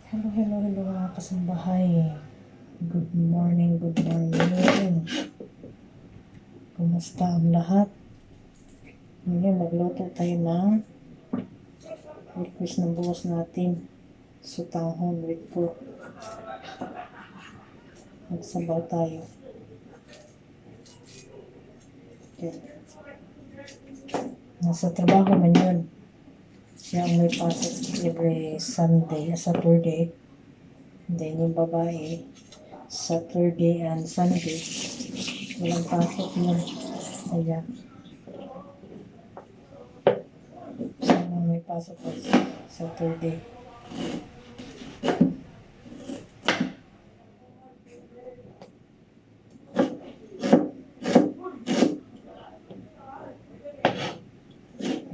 Hello, hello, hello mga kasambahay. Good morning, good morning. Kumusta ang lahat? Ngayon, nagluto tayo ng request ng buwas natin. Sutanghon with pork. Magsabaw tayo. Okay. Nasa trabaho man yun. Siya ang may pasok every Sunday, Saturday. Then yung babae, Saturday and Sunday. Walang pasok yun. Kaya, siya ang may pasok po Saturday.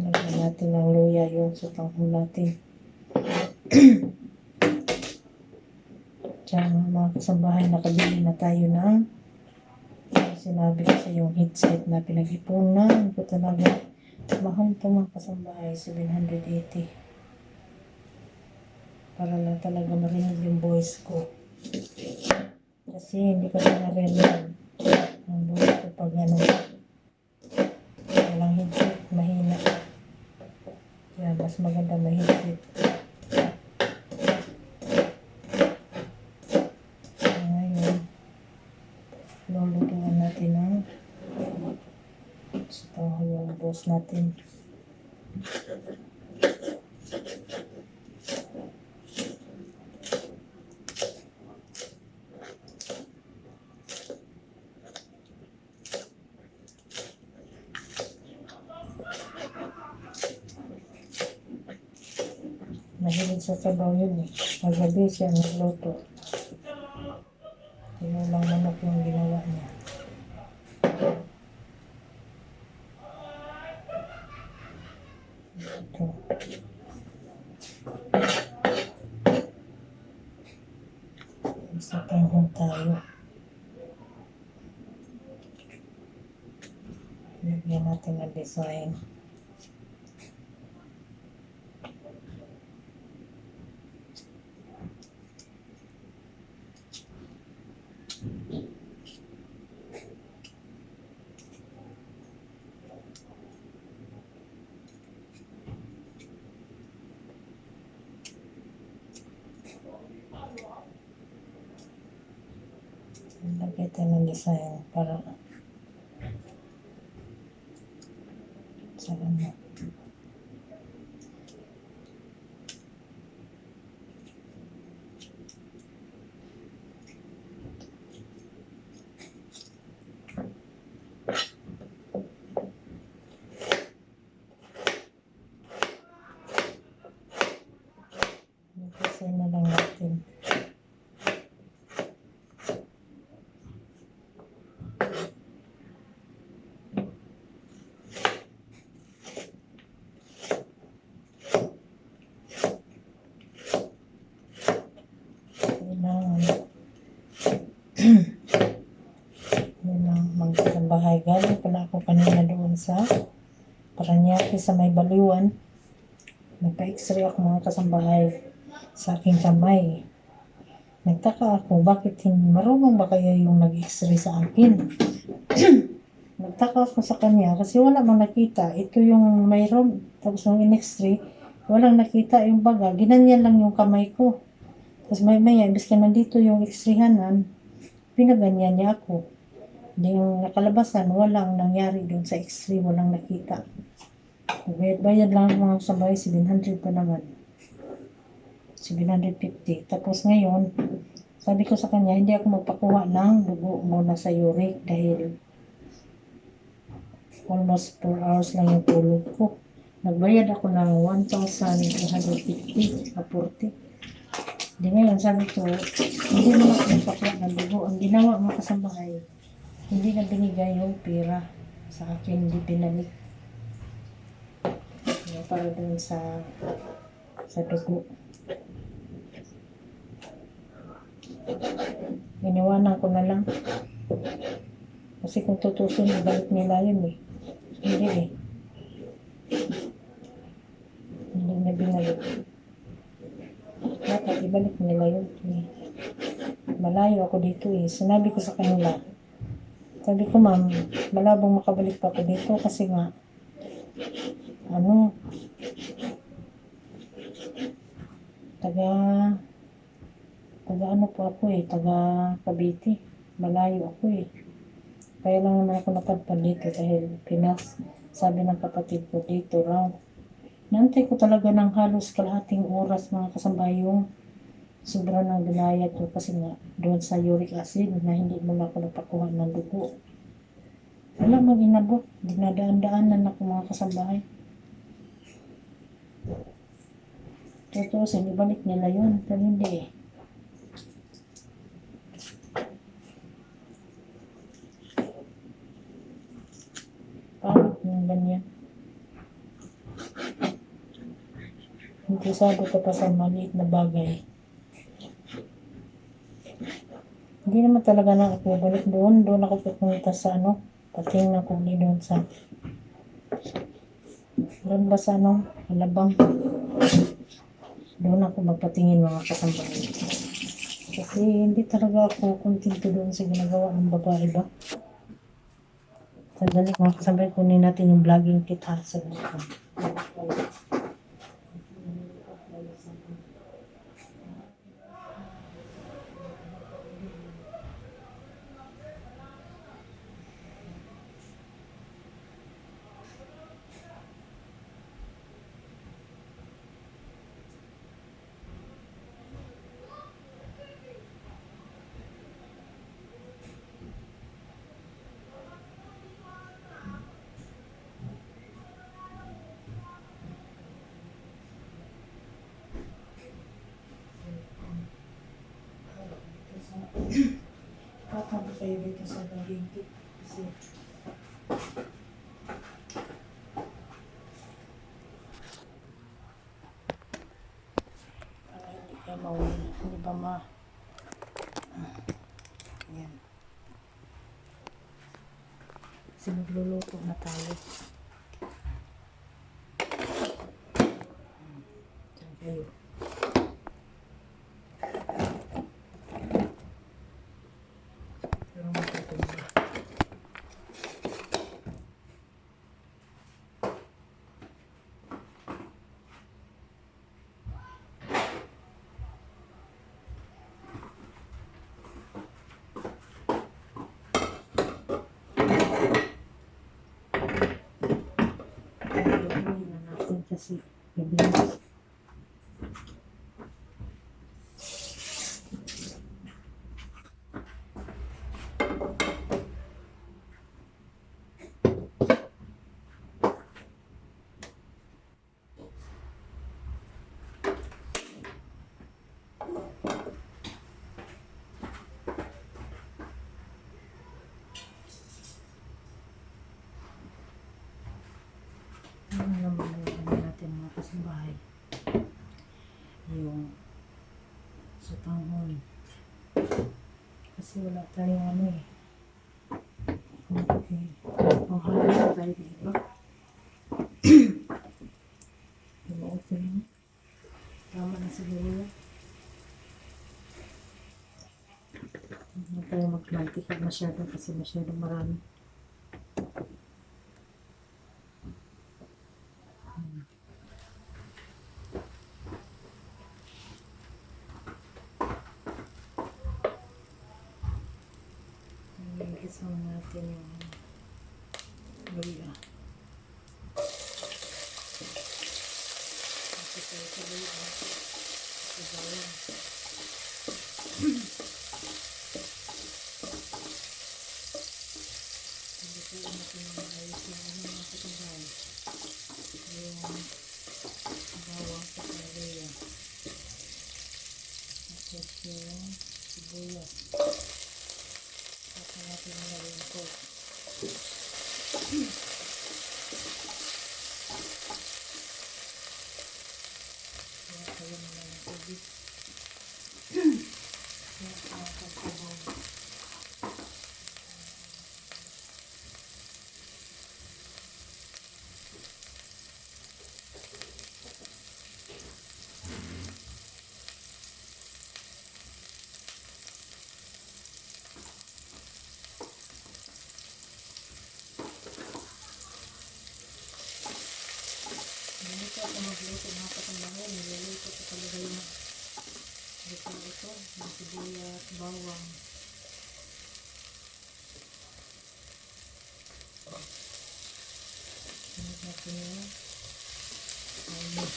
Lagyan natin ng luya yung sutanghon natin. Diyan mga kasambahay, nakabili na tayo ng sinabi ko sa yung headset na pinag-ipunan ko talaga. Mahal ito mga kasambahay, 780. Para lang talaga marinig yung voice ko. Kasi hindi ko na narinig ang voice ko pag ano. Walang headset, mahina. Kaya mas maganda may headset. Ngayon, lulutuan natin ng sutanghon yung boss natin. Mahilig sa sabaw yun eh. Magabi siya nagluto. Tinulang manok yung ginawa niya. Ito. Isa tanghon tayo. Lagyan natin ang design. Lagyan tayo ng design para sa ano. Design na lang natin. Magkasambahay. Galing pala ako kanina doon sa Paranaque sa may Baliwan. Nagpa-x-ray ako mga kasambahay sa aking kamay. Nagtaka ako, bakit marunong ba kaya yung nag-x-ray sa akin? Nagtaka ako sa kanya kasi wala mang nakita. Ito yung mayroon. Tapos nung in-x-ray, walang nakita yung baga. Ginanyan lang yung kamay ko. Tapos may-maya, ibig ka nandito yung x-rayhanan, pinaganyan niya ako. Hindi yung nakalabasan, walang nangyari doon sa x-ray, walang nakita. Bayad lang mga sabay, 700 pa naman. 750. Tapos ngayon, sabi ko sa kanya, hindi ako magpakuha ng dugo muna sa uric dahil almost 4 hours lang yung tulog ko. Nagbayad ako ng 1,250 na 40. Hindi ngayon, sabi ko, hindi mo ako magpakuha ng dugo. Ang ginawa mga kasambahay, hindi na binigay yung pera sa akin, hindi binalik. Para doon sa dugo. Iniwanan ko na lang. Kasi kung tutusin, ibalik nila yun eh. Hindi eh. Hindi na binalik. Dapat ibalik nila yun. Malayo ako dito eh. Sinabi ko sa kanila, sabi ko ma'am, malabong makabalik pa ako dito kasi nga, ano, taga ano po ako eh, taga Cavite. Malayo ako eh. Kaya lang naman ako napadpad dito dahil Pinas. Sabi ng kapatid ko dito raw. Nantay ko talaga ng halos kalahating oras mga kasambahay yung sobra ng binayad ko kasi nga doon sa uric acid na hindi mo na ako napakuha ng dugo. Wala mag-inabot. Dinadaan-daanan ako mga kasambahay. Totoo, sinibalik nila yun. Pero hindi eh. Paano yung ganyan? Interesado ka pa sa maliit na bagay. Hindi naman talaga na ako balik doon. Doon ako pupunta sa ano, patingin ako doon sa doon ba sa ano, Alabang. Doon ako magpatingin mga kasambahay. Kasi hindi talaga ako kontento doon sa ginagawa ng babae ba. Sandali mga kasambahay, kunin natin yung vlogging kit ha sa dito. Kakabo kayo dito sa vlogging kit kasi para hindi ka mawala. Hindi ba ma... Ayan. Kasi magluluto na tayo. Diyan kayo. Pero matutunan. Lutuin na natin kasi mabilis. Ano naman yung ano natin mga kasambahay? Yung sutanghon. Kasi wala tayong ano eh. Okay. Panghalos na tayo dito. Diba okay na? Tama na siguro yan. Hindi tayo magmantikad masyado kasi masyado marami. Kasama natin yung luya. Kasi tayo sa luya. Sa bayan. Hindi tayo natin yung ayos yung ano mga katabay. Yung bawang sa luya. Tapos yung sibuyas. Saka natin nilagay ko. Kaya kayo naman ng tubig. Kaya ang pagkabaw. natin yung ayun.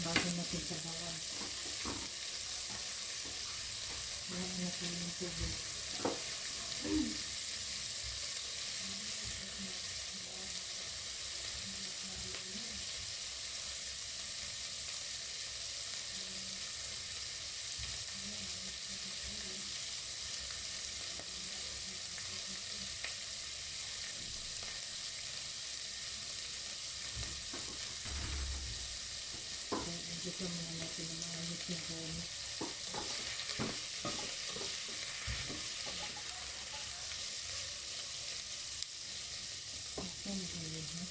Bago natin sa bawang. Wala natin yung tubig. Dito muna natin ang maayos na bawang. Ayan, ayun ha.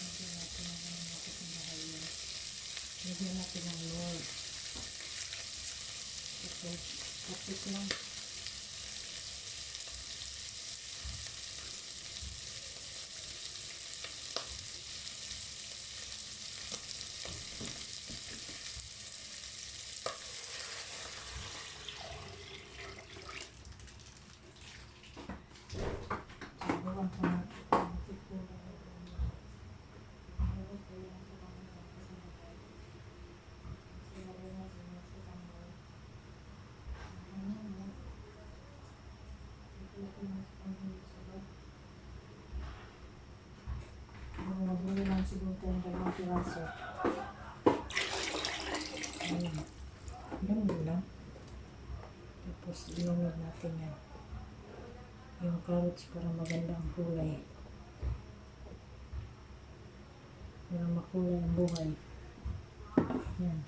Lagyan natin ang mga kasambahay yan. Lagyan natin ang Lord. Kapit lang. Bawang pa natin. Magbili lang siguro tayong 2 piraso. Ayun. Ganun lang. Tapos ilunod natin yan. Yung carrots para maganda ang kulay. Para makulay ang buhay. Yan.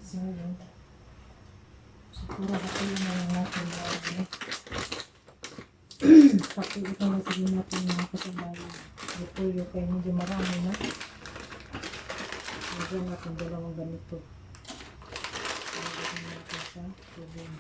So yun. Siguro hatiin na lang natin yung hatiin pa lang sige natin mga kasabayan. Repolyo kayo medyo marami na. Lagyan natin 2 ganito. Lagyan natin sa tubig.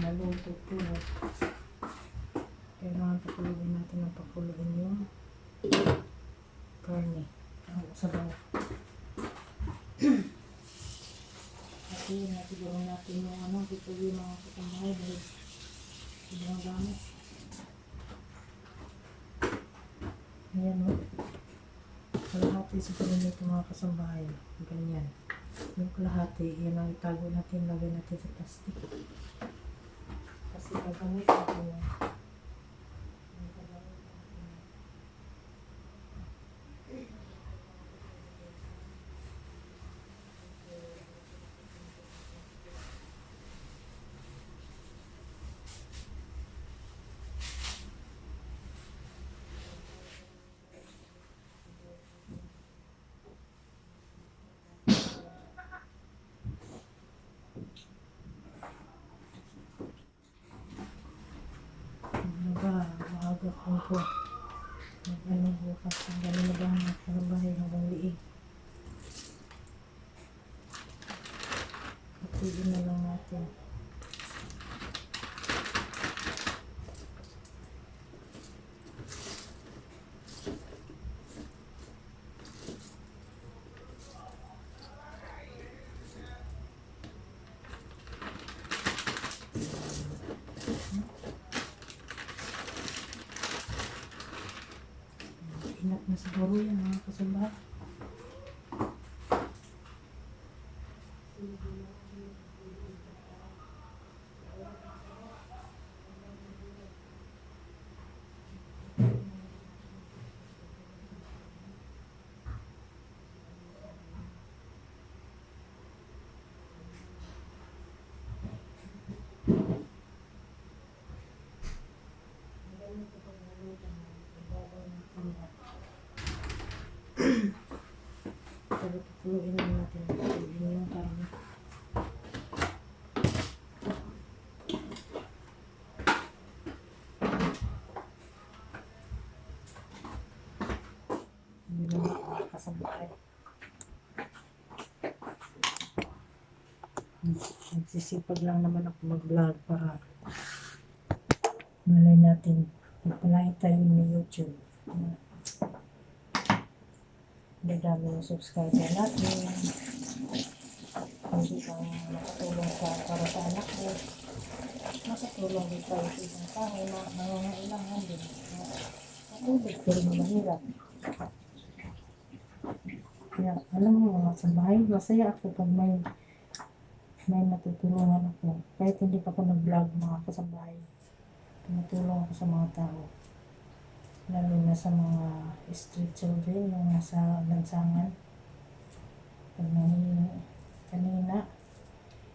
Naluto po. Kailangan pakuluin natin ng pakuluin yung karne. Ang sabaw. Kasi natiguro natin yung pipuli mga katambahay dahil sobrang dami. Ayan o. Kalahati siguro nito mga kasambahay. Ganyan. Yung kalahati, yan ang itago natin, lagay natin sa plastic. Kasi gagamit natin yan. Maaga kong po. Mag-ano bukas. Ang gano'n na ba ang nakabahay hanggang liig. Patuloy na lang natin. Ingat na siguro yan mga kasambahay. Pero pakuluin lang natin yung karne. Hindi naman kasambahay. Sisipag lang naman ako mag-vlog para malay natin magpalain tayo ni YouTube. Dadami yung subscriber natin. Hindi kang makatulong para sa anak ko. Makatulong din tayo sa isang tao na nangangailangan din. Matulog ko rin mahirap. Kaya alam mo mga kasambahay, masaya ako pag may natutulungan ako. Kahit hindi pa ako nag-vlog mga kasambahay. Tumutulong ako sa mga tao. Lalo na sa mga street children, yung nasa lansangan. Pag kanina,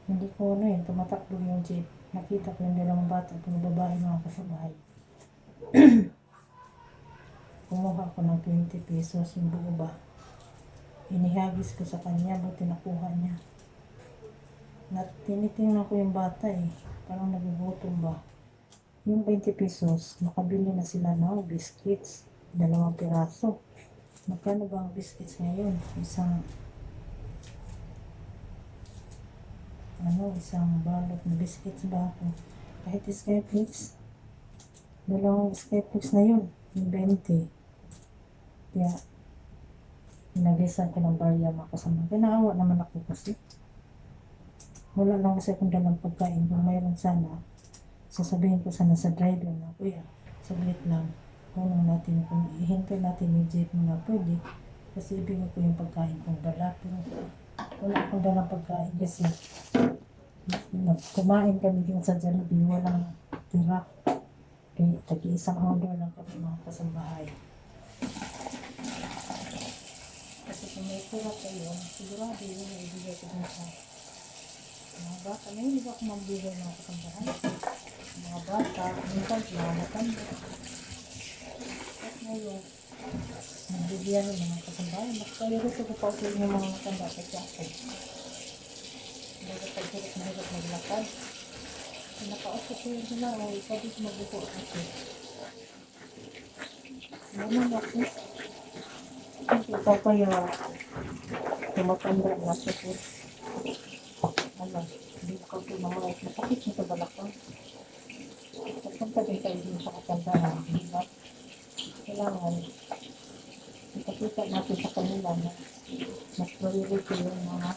hindi ko tumatakbo yung jeep. Nakita ko yung dalawang bata, pang babae mga kasambahay. Kumuha ko ng 20 pesos yung buo ba. Inihagis ko sa kanya, buti nakuha niya. Tinitingnan ko yung bata parang nagugutom ba. Yung 20 pesos, makabili na sila ng biscuits, 2 piraso. Magkano ba ang biscuits ngayon? Isang balot na biscuits ba ako? Kahit Skyflix, 2 Skyflix na yun, yung 20. Kaya, inagisan ko ng barya mga kasama. Kinaawa naman ako kasi. Wala lang kasi akong dalang pagkain. Kung mayroon sana, sasabihin ko sana sa driver na, kuya, saglit lang. Kunong natin, kung ihintay natin yung jeep mo na pwede. Kasi ibigay ko yung pagkain kong dala. Pero wala akong dalang pagkain kasi kumain kami din sa Jollibee. Walang tira. Kaya tag-iisang order lang kami mga kasambahay. Kasi kung may tira kayo, sigurado yun na ibigay ko din sa mga bata. Ngayon hindi ako mambigay mga kasambahay. Mga bata, minsan mga matanda. At ngayon, nagbibigyan ng mga kasambahay. Mas kaya gusto ko pa ulit yung mga matanda kasi ako. Hindi ko pag-hirap maglakad. Pinaka-opo ko yun sila o ikaw dito magbuko ako. Ganun ako. Hindi ikaw kaya tumatanda na siya po. Hindi ko pinamahal. Napakit niya sa balakang. Pagpunta din tayo din sa katandahan. Diba? Kailangan ipakita natin sa kanila na mas priority yung mga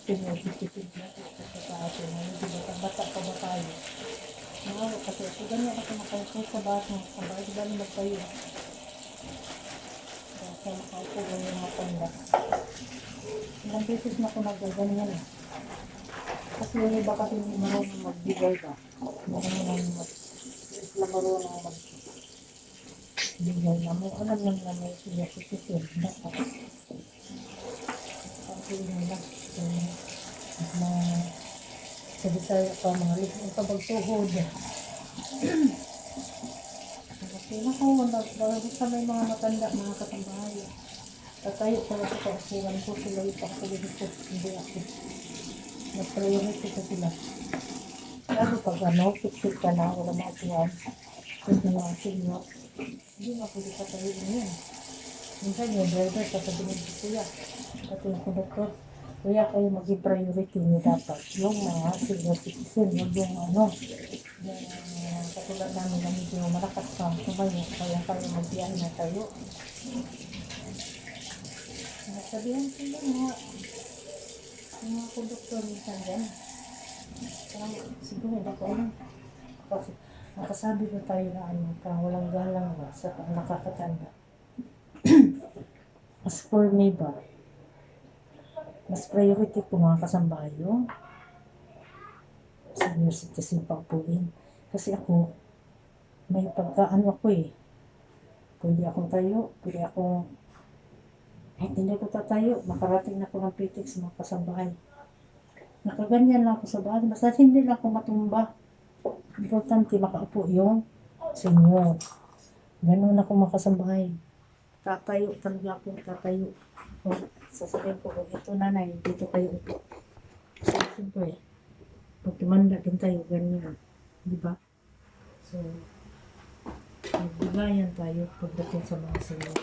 pinag-isipid natin sa atin. Diba? Bata pa ba tayo? Nahawa kasi ito ganyan ako nakaupo sa bahay. Sa bahay diba naman tayo? Kaya nakaupo ganyan matanda. Ilang beses na ako nagaganyan Kasi yung iba kasi hindi marunong magbigay ba? Marunong magbigay na may alam lang na may siyasikitin. Dapat. Pag-ibig nila. Na sa Bisaya pa mga ligang pabagtuhod. Kasi dahil sa may mga matanda, mga katambahay. Tatayo sa mga kaupuan ko sila ipakuli ko. Hindi ako. Mas priority ko sila. Lalo pag siksik ka na, wala maapuan. Hindi na senior. Hindi na pwede patayo yun. Minsan yung driver, sasabihin ko kuya. At yung conductor, kuya kayo maging priority nyo dapat. Yung mga senior citizen, yung katulad namin na medyo malakas pa, tumayo, kaya kayo magbiyan na tayo. Nasabihan ko yung mga conductor minsan dyan. Siguro hindi ko alam. Kasi nakasabi ko tayo na walang galang ba sa nakakatanda. As for me ba, mas priority ko mga kasambahay yung senior citizen paupuin. Kasi ako, may pagkaan ako Pwede akong tayo, pwede akong hindi ko tatayo, makarating na ako ng PTX mga kasambahay. Nakaganyan lang ako sa bahay, basta hindi lang ako matumba. Importante makaupo yung senior. Ganun ako makasambahay. Tatayo talaga ako, tatayo. Sasabihin ko, ito nanay, dito kayo upo. So, siyempre, pag tumanda din tayo, ganyan. Diba? So, magbigayan tayo pagdating sa mga senior.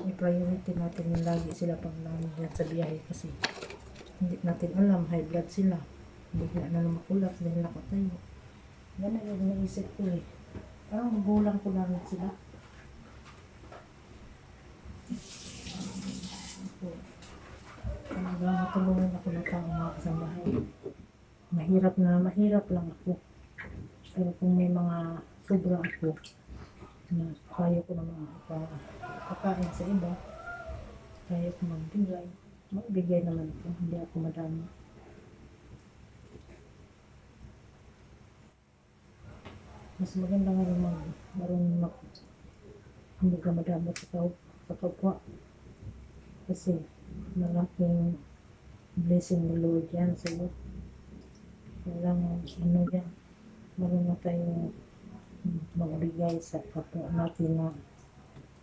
May priority natin yung lagi sila pang namin sa biyahe kasi Hindi natin alam, high blood sila. Bigla na lang makulat dahil nakatayo. Ganun yung naisip ko eh. Parang magulang ko lang sila. So, talagang matulungan ako ng tao mga kasambahay. Mahirap lang ako. Pero kung may mga sobra ako, na kaya ko naman pakain sa iba, kaya ko magbigay naman ako, hindi ako madami. Mas maganda nga yung marunong hindi ka madamot sa kapwa. Kasi malaking blessing ni Lord yan sa'yo. Walang yan, marunong tayong magbigay sa kapwa natin na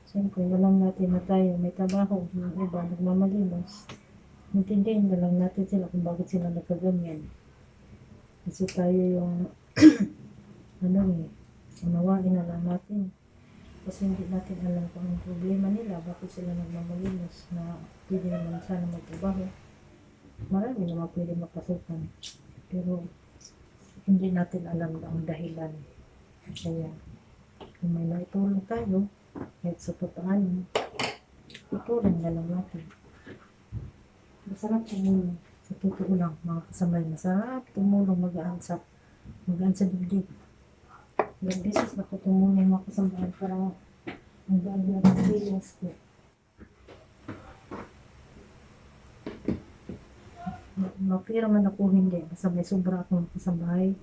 siyempre alam natin na tayo may trabaho, yung iba nagmamalimos, intindihin na lang natin sila kung bakit sila nagkaganyan. Kasi tayo yung unawain na lang natin. Kasi hindi natin alam kung anong problema nila, bakit sila nagmamalimos na pwede naman sana magtrabaho. Marami naman pwede makasukan. Pero hindi natin alam ang dahilan. Kaya kung may naitulong tayo, kahit sa papaano, itulong na lang natin. Masarap tumulong. Sa totoo lang, mga kasamay, masarap tumulong magaan sa dibdib. Ilang beses na ko tumulong mga kasamay para magaan na ang feelings ko. Mapira man ako hindi, basta may sobra akong kasamay.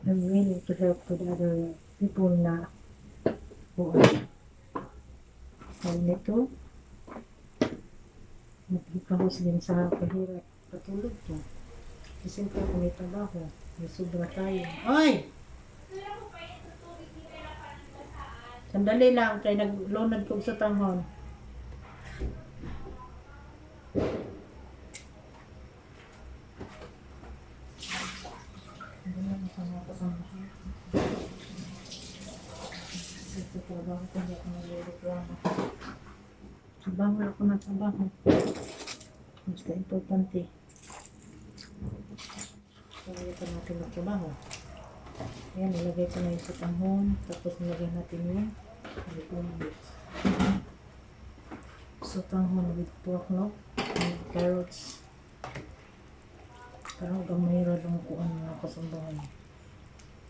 I'm willing to help to the other people na buwan. Dahil nito, nagkikahos din sa kahirap katulog ko. Kasi kung may trabaho, may sobra tayo. Oy! Sandali lang, kaya naglunod ko sa tanghon. Sa trabaho ko, hindi ako nalilikwano. Trabaho ako na trabaho. Basta importante. Kaya pa natin magtrabaho. Ayan, nilagay ko na yung sa tanghon. Tapos nilagay natin yung sa tanghon with pork, no? And carrots. Parang gamay lang ko ano na kasambahan.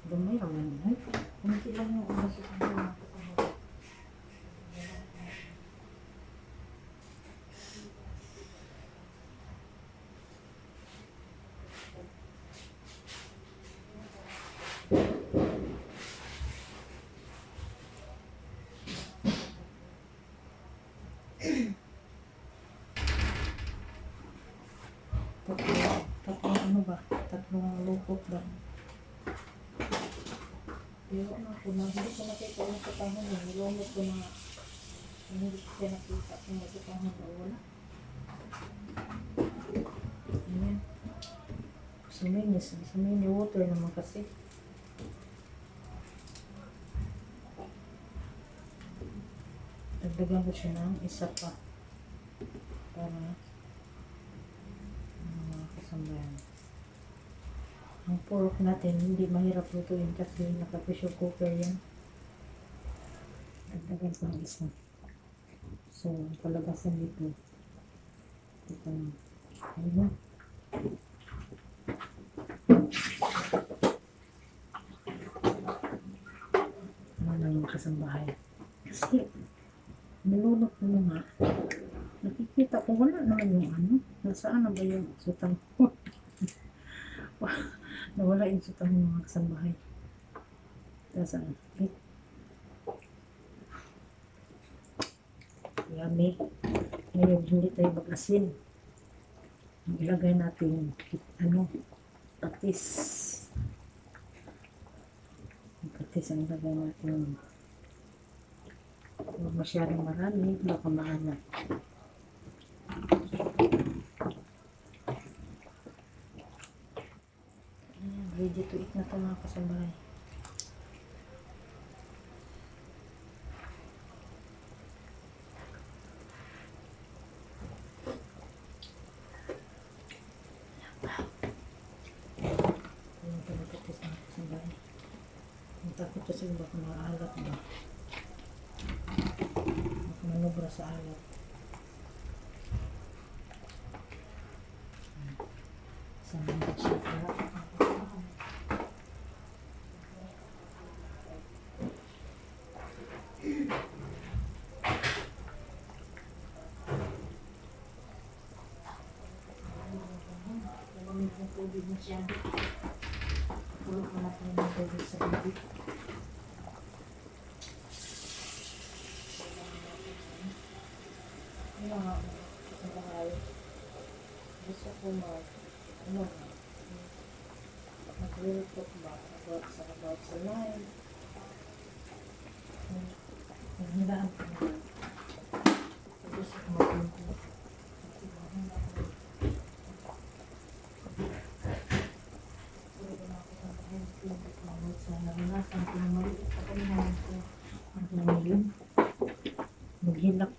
Gamay lang yan. Kunti lang yung ulo sa tanghon. Tatlong lupot ba? Pero hindi ko nakita yung katahon yun. Nilumot ko na hindi ko nakita kung matutahon na wala. Ayan. Sumini water naman kasi. Dagdagan ko siya ng isa pa para mga kasambahan. Ang pork natin hindi mahirap lutuin kasi naka-pressure cooker yan. Dagdagan ko ng isa. So, palabasan dito. Ito na. Ayan. Ano na yung kasambahay. Kasi, nilulok ko nga. Nakikita ko wala naman yung ano. Nasaan na ba yung sutang ko? Nawala yung sutang ng mga kasambahay. Nasaan? Okay. Yummy. Ngayon, hindi tayo mag-asin. Ilagay natin patis. Patis ang ilagay natin. Huwag masyadong marami, baka maalat. Ayan, ready to eat na ito mga kasambahay. Takot kasi baka maalat ba. Baka manubra sa alat. Sana ba siya pala? Malamig ng tubig masyado. Pulot mo natin ng tubig sa tubig. Ano nga ako? Sa bahay. Gusto ko mag-real-talk ba about sa life. Naghandaan ko na. Gusto ko mag-real-talk. Sa naranasan ko na maliit ako naman ko ang ngayon. Maghilak,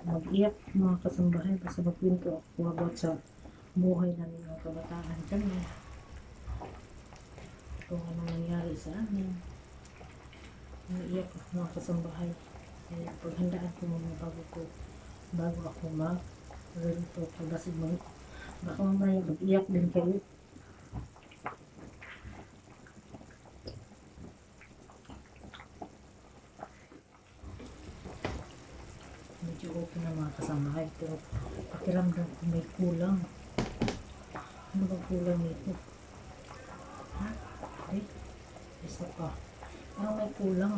mag-iyak mga kasambahay basta magkwento ako about sa buhay namin ng kabataan kami. Kung ano nangyari sa amin. Naiiyak ako mga kasambahay. Kaya paghandaan ko muna bago ako mag-rento ko. Baka mamaya mag-iyak din kayo. Medyo okay na mga kasambahay. Pero pakiramdam ko may kulang. Ano bang kulang nito? Ha? Ay, isa pa. Ano may kulang?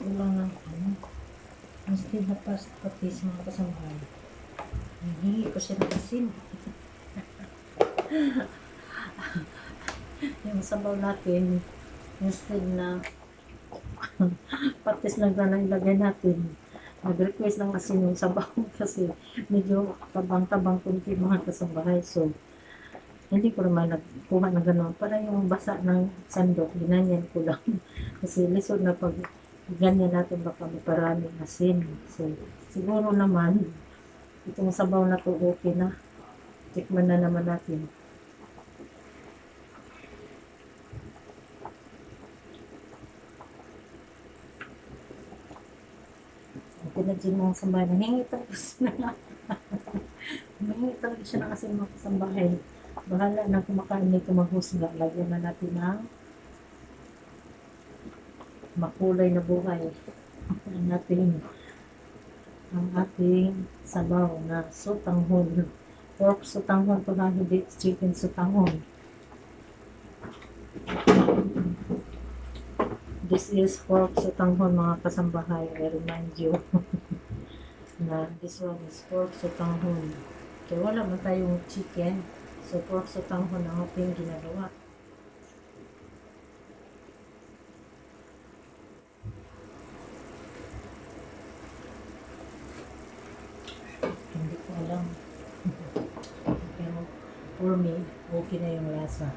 Kulang ng ano? Instead na patis mga kasambahay. Hihingi ko siya ng asin. Yung sabaw natin, instead na patis lang na ilagay natin, nag-request ng asin yung sabaw kasi medyo tabang-tabang kunti mga kasambahay. So, hindi ko naman nagkuha na gano'n. Para yung basa ng sandok, ginanyan ko lang. Kasi lisod na pag ganyan natin baka maparaming asin. So, siguro naman, itong sabaw na to okay na. Tikman na naman natin. Pinagsin mo sa bahay, nangingi talaga siya nangingi talaga siya ng asin mga kasambahay. Bahala na kumakain nito maghusga. Lagyan na natin ng makulay na buhay. Ang ating sabaw na sutanghon. Pork sutanghon to na hindi chicken sutanghon. This is pork sutanghon mga kasambahay. I remind you na this one is pork sutanghon. Kaya wala man tayong chicken. So pork sutanghon ang ating ginagawa. Hindi ko alam. Pero for me, okay na yung lasa.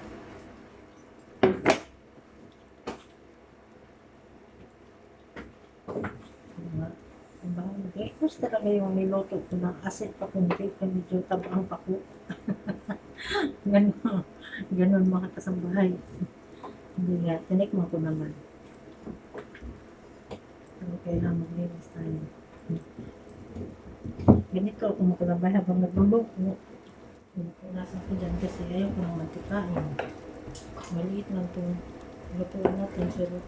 Gusto talaga yung niloto ko ng asin pa kunti, medyo tabang pa ko. Ganun mga kasambahay. Hindi nga, tinikman ko naman. Pero kailangan maglinis tayo. Ganito ako makalabay habang nagluluto. Punasan ko dyan kasi ayaw ko ng mantikain. Maliit lang itong lutuan natin, pero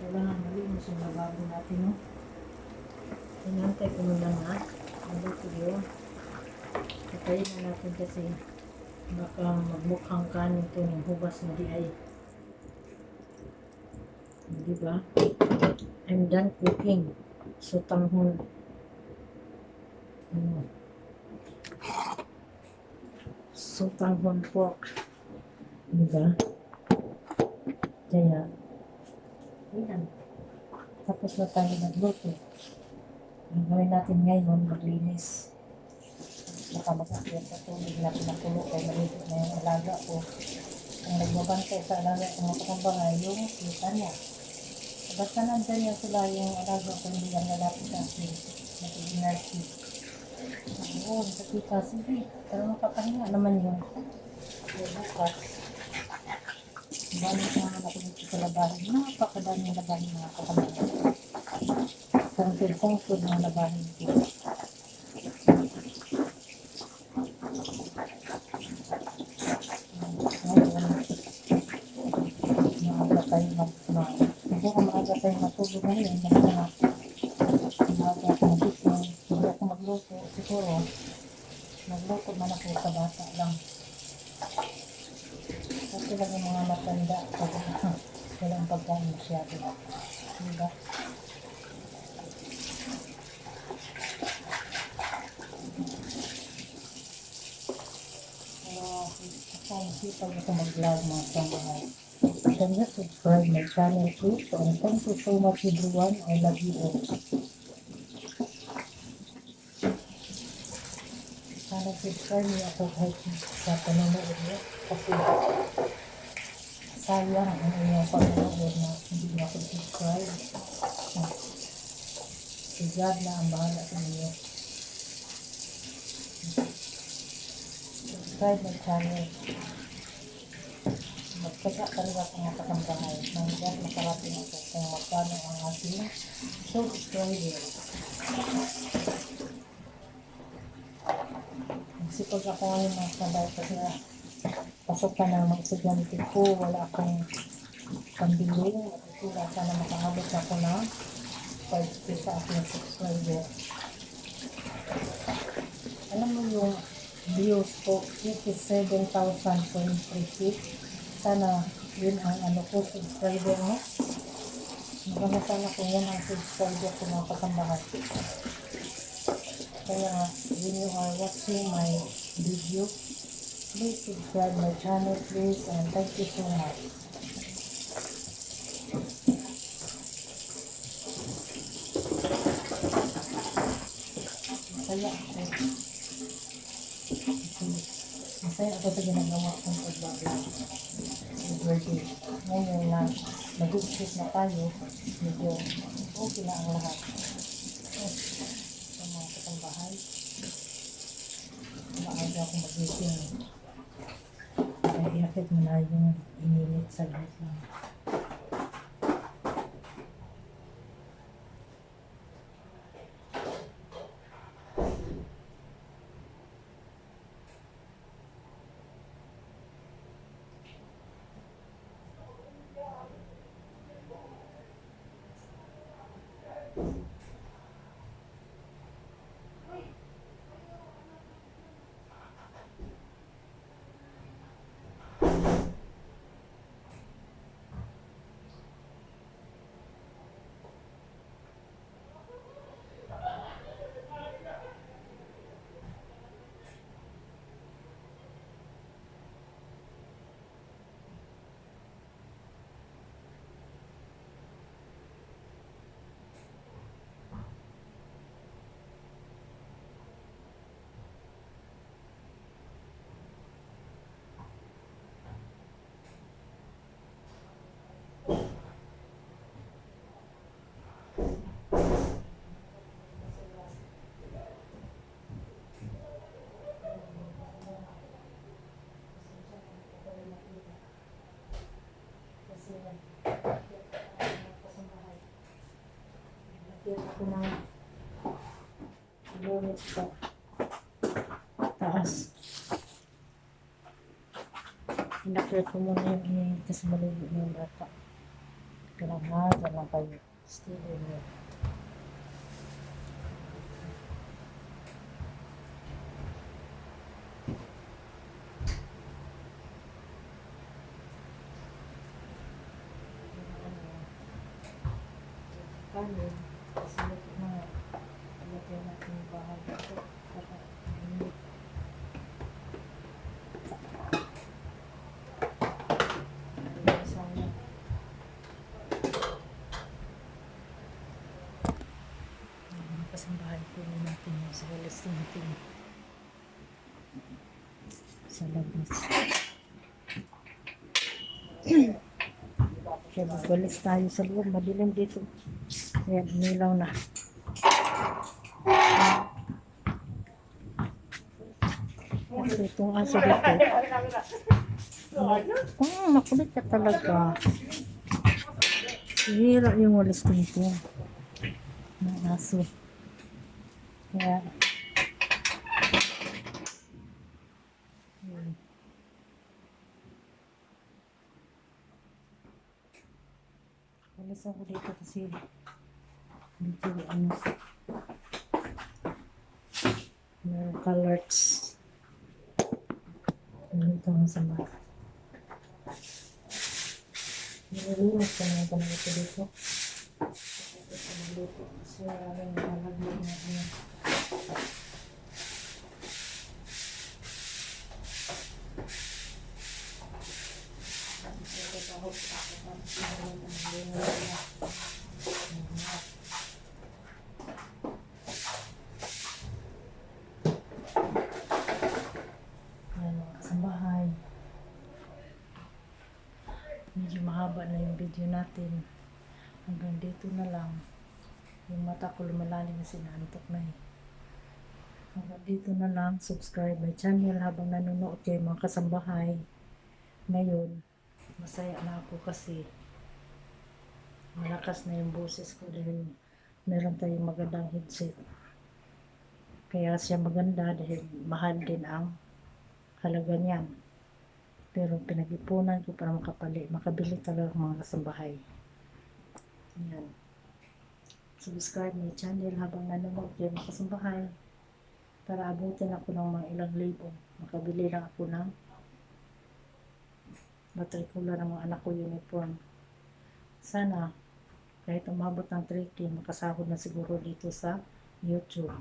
kailangan malinis yung lababo natin, no? Inantay ko muna nga. Maluto yun. Patayin na natin kasi baka magmukhang kanin ito ng hubas na di ay. Diba? I'm done cooking. Sutanghon. Sutanghon pork. Diba? Kaya, yan. Tapos na tayo nagluto. Ang gawin natin ngayon, maglinis. Baka mag-akyat sa tubig na pinapulo kaya maliit na yung alaga ko. Ang nagbabantay sa alaga ko mga kasambahay, yung kita niya. Basta nandyan yan sila yung alaga ko, hindi lang lalapit sa akin. Nag-iinarki. Oo, nakikita. Sige, pero makapahinga naman yun. Bukas. Dami naman ako dito sa labahin. Napakadami labahin mga kakamay. Sangkod ng labahin dito. Maaga tayo maaga tayo matulog ngayon. Maaga ako magising. Hindi ako magluto. Siguro, magluto man ako sa bata lang. Kasi lang yung mga matanda. Walang pagkain masyado. Diba? Sipag ako mag-vlog mga kamay. Can you subscribe my channel please? And thank you so much everyone. I love you all. Sana subscribe niyo ako kahit sa panonood niyo. Kasi sayang ang inyong panonood na hindi niyo ako subscribe. Si God na ang bahala sa inyo. Subscribe my channel. Magkasa talaga ako ng kasambahay. Hanggang makarating ako kung magkano ang ating subscriber. Nagsipag ako ngayon mga sabay kasi pasok pa ng mga estudyante ko. Wala akong pambiling. At sana makahabot ako ng 5K sa aking subscriber. Alam mo yung views ko, 87,000.36. Sana yun ang subscriber mo. Maganda sana kung yan ang subscriber ko mga kasambahan. Kaya when you are watching my video, please subscribe my channel please and thank you so much. Masaya ako. Masaya ako sa ginagawa kong pagbablog. Birthday. Ngayon na mag-uusip na tayo, medyo okay na ang lahat. Sa mga kasambahay, maaga ako mag-uusip. Kaya i-affect mo na yung inilit sa lahat lang. Nakita ko ng lumit sa taas. Nakita ko muna yung iniitas malubog ng bata. Kailangan lang kayo. Stay there. Kanin, kasi ito na ilagay natin yung bahay dito para init. Sana kasambahay ko na natin yung sa walis natin sa labas. Kaya magwalis tayo sa loob, madilim dito. Ayan, nilaw na. aso. Itong aso dito. Makulit ka talaga. Hihirap yung walis tingting ng aso. Kaya, yun. Walis ako dito kasi medyo may colors. Dito ang sama. Nililinis ko naman talaga ito dito. Kasi maraming nalagyan na yan. Sa bahay. Medyo mahaba na yung video natin. Hanggang dito na lang. Yung mata ko lumalalim na sinaantok na eh. Hanggang dito na lang. Subscribe my channel habang nanonood kayo mga kasambahay. Ngayon, masaya na ako kasi malakas na yung boses ko dahil meron tayong magandang headset. Kaya siya maganda dahil mahal din ang halaga niyan. Pero pinag-ipunan ko para makabili talaga mga kasambahay. Yan. Subscribe my channel habang nanonood kayo mga kasambahay para abutin ako ng mga ilang libo. Makabili lang ako ng matrikula ng mga anak ko uniform. Sana kahit umabot ng 3K makasahod na siguro dito sa YouTube.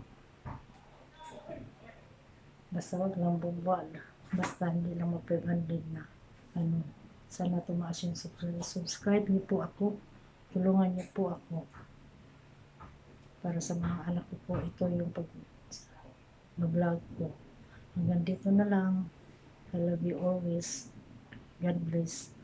Basta wag lang bumbal. Basta hindi lang ma-500 na. Sana tumaas yung subscribe niyo po ako. Tulungan niyo po ako. Para sa mga anak ko po, ito yung pag-vlog ko. Hanggang dito na lang. I love you always. God bless.